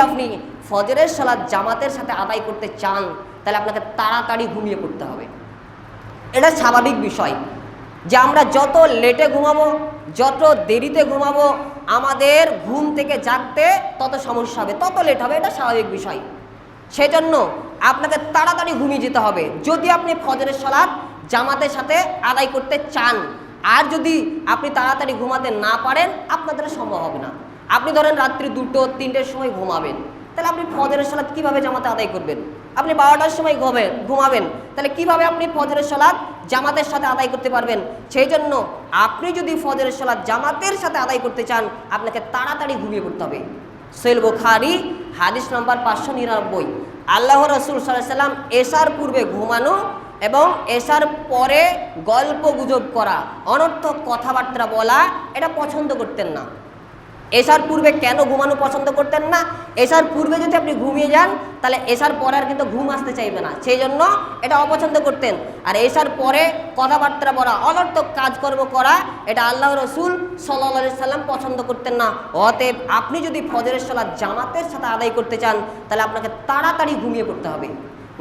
আপনি ফজরের সালাত জামাতের সাথে আদায় করতে চান তাহলে আপনাকে তাড়াতাড়ি ঘুমিয়ে পড়তে হবে। এটা স্বাভাবিক বিষয় যে আমরা যত লেটে ঘুমাবো, যত দেরিতে ঘুমাবো, আমাদের ঘুম থেকে জাগতে তত সমস্যা হবে, তত লেট হবে, এটা স্বাভাবিক বিষয়। সেজন্য আপনাকে তাড়াতাড়ি ঘুমিয়ে যেতে হবে যদি আপনি ফজরের সালাত জামাতের সাথে আদায় করতে চান। আর যদি আপনি তাড়াতাড়ি ঘুমাতে না পারেন, আপনার দ্বারা সম্ভব হবে না। আপনি ধরেন রাত্রি 2টো 3টের সময় ঘুমাবেন, তাহলে আপনি ফজরের সালাত কীভাবে জামাতে আদায় করবেন? আপনি 12টার সময় ঘুমাবেন, তাহলে কিভাবে আপনি ফজরের সালাত জামাতের সাথে আদায় করতে পারবেন? সেই জন্য আপনি যদি ফজরের সালাত জামাতের সাথে আদায় করতে চান, আপনাকে তাড়াতাড়ি ঘুমিয়ে পড়তে হবে। সহিহ বুখারী হাদিস নাম্বার 599। আল্লাহ রাসূল সাল্লাল্লাহু আলাইহি সাল্লাম এশার পূর্বে ঘুমানো এবং এশার পরে গল্প গুজব করা, অনর্থক কথাবার্তা বলা এটা পছন্দ করতেন না। এশার পূর্বে কেন ঘুমানো পছন্দ করতেন না? এশার পূর্বে যদি আপনি ঘুমিয়ে যান তাহলে এশার পরে আর কিন্তু ঘুম আসতে চাইবে না, সেই জন্য এটা অপছন্দ করতেন। আর এশার পরে কথাবার্তা বলা, অনর্থক কাজকর্ম করা, এটা আল্লাহ রসুল সাল্লাল্লাহু আলাইহি সাল্লাম পছন্দ করতেন না। অতএব আপনি যদি ফজরের সালাত জামাতের সাথে আদায় করতে চান তাহলে আপনাকে তাড়াতাড়ি ঘুমিয়ে পড়তে হবে।